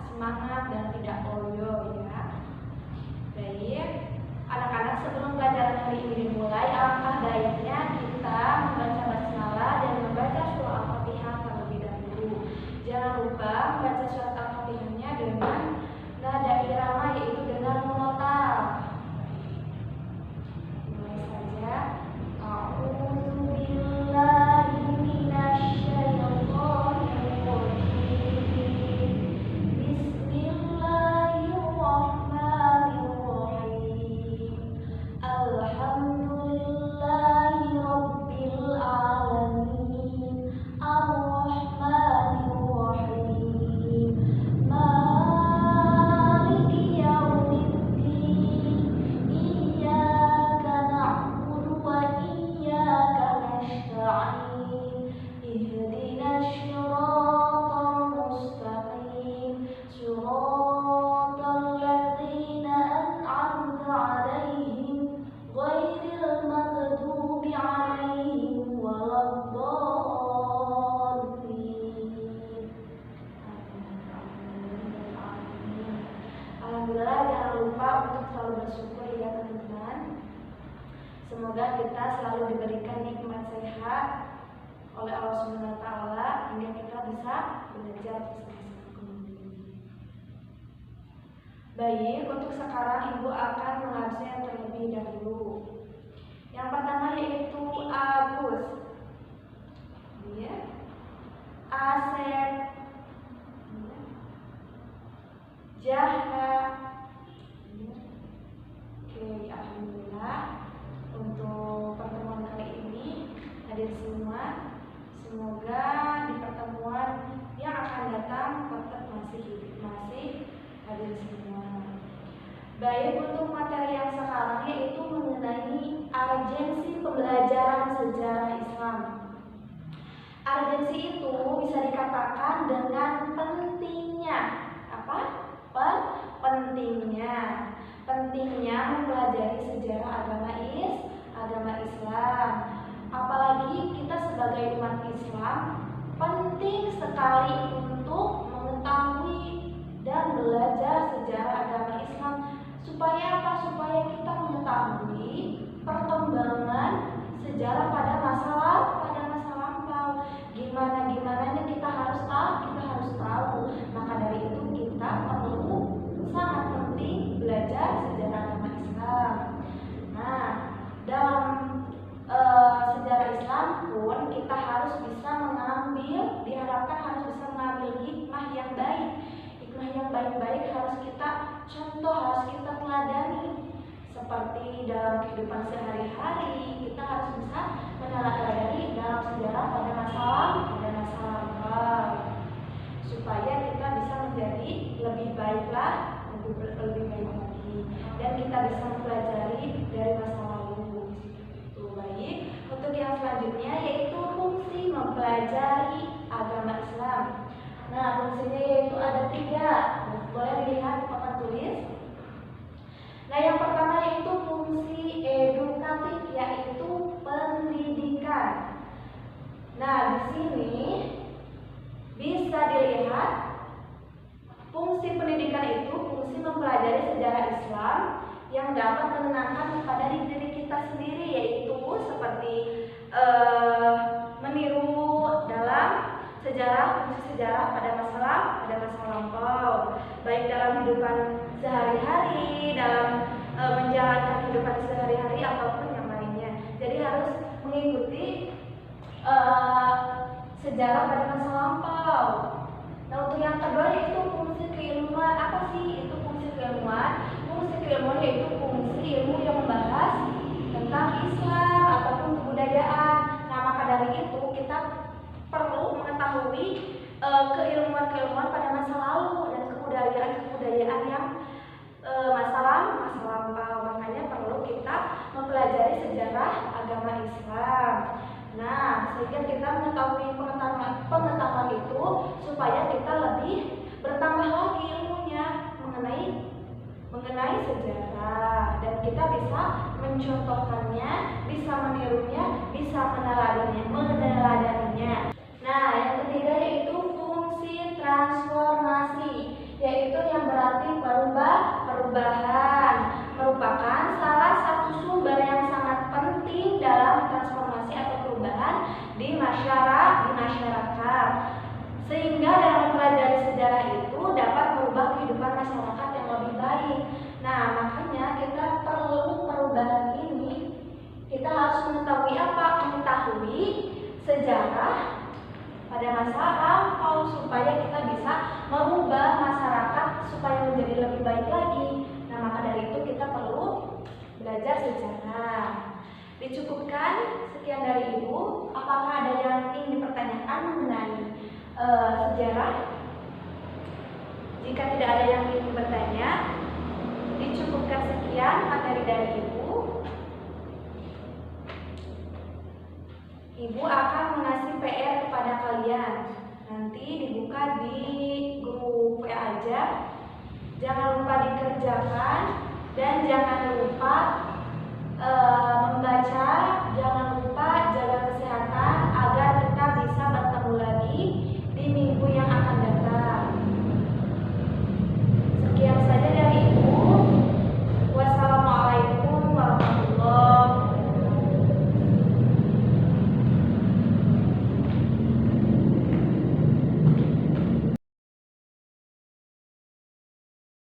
semangat dan tidak loyo ya. Baik, anak-anak, sebelum pelajaran hari ini dimulai, alangkah baiknya kita membaca basmalah dan membaca surah Al-Fatihah terlebih dahulu. Jangan lupa membaca surat Al-Fatihahnya dengan nada irama, yaitu dengan monotal. Mulai saja. Alhamdulillah, jangan lupa untuk selalu bersyukur ya teman-teman. Semoga kita selalu diberikan nikmat sehat oleh Allah Subhanahu wa Ta'ala hingga kita bisa belajar bersama-sama kembali. Baik, untuk sekarang Ibu akan mengabsen terlebih dahulu. Yang pertama yaitu Agus, ya. Asep, Jahra. Oke, alhamdulillah untuk pertemuan kali ini hadir semua. Semoga di pertemuan yang akan datang tetap masih hadir semua. Baik, untuk materi yang sekarang yaitu mengenai urgensi pembelajaran sejarah Islam. Urgensi itu bisa dikatakan dengan pentingnya. Apa? Pentingnya mempelajari sejarah agama Islam. Apalagi kita sebagai umat Islam penting sekali untuk mengetahui dan belajar sejarah agama Islam. Supaya apa? Supaya kita mengetahui perkembangan sejarah pada masa lampau. Gimananya kita harus tahu. Maka dari itu kita perlu sangat penting belajar sejarah agama Islam. Nah, dalam sejarah Islam pun kita harus bisa diharapkan harus bisa mengambil hikmah yang baik. Hikmah yang baik-baik harus kita contoh, harus kita teladani. Seperti dalam kehidupan sehari-hari, kita harus bisa meneladani dalam sejarah pada masa lampau, supaya kita bisa menjadi lebih baik lagi, dan kita bisa mempelajari dari masa lalu. Baik, untuk yang selanjutnya yaitu fungsi mempelajari agama Islam. Nah, fungsinya yaitu ada 3. Boleh dilihat di papan tulis. Nah, yang pertama yaitu fungsi edukatif, yaitu pendidikan. Nah, di sini bisa dilihat fungsi pendidikan itu fungsi mempelajari sejarah Islam yang dapat menenangkan kepada diri kita sendiri, yaitu seperti meniru dalam fungsi sejarah pada masa lampau, baik dalam kehidupan sehari-hari, dalam menjalankan kehidupan sehari-hari ataupun yang lainnya. Jadi harus mengikuti sejarah pada masa lampau. Nah, untuk yang kedua yaitu fungsi keilmuan. Apa sih itu fungsi keilmuan? Fungsi keilmuan yaitu fungsi ilmu yang membahas tentang Islam ataupun kebudayaan. Nah, maka dari itu kita perlu mengetahui keilmuan-keilmuan pada masa lalu dan kebudayaan yang masa lampau. Makanya perlu kita mempelajari sejarah agama Islam. Nah, sehingga kita mengetahui pengetahuan itu supaya kita lebih bertambah lagi ilmunya mengenai sejarah, dan kita bisa mencontohkannya, bisa menirunya, bisa meneladaninya. Nah, yang ketiga yaitu fungsi transformasi, sejarah pada masa lampau supaya kita bisa mengubah masyarakat supaya menjadi lebih baik lagi. Nah, maka dari itu kita perlu belajar sejarah. Dicukupkan sekian dari Ibu. Apakah ada yang ingin dipertanyakan mengenai sejarah? Jika tidak ada yang ingin bertanya, dicukupkan sekian materi dari Ibu. Ibu akan mengasih PR kepada kalian. Nanti dibuka di grup WA aja. Jangan lupa dikerjakan dan jangan lupa membaca, jangan lupa jaga kesehatan.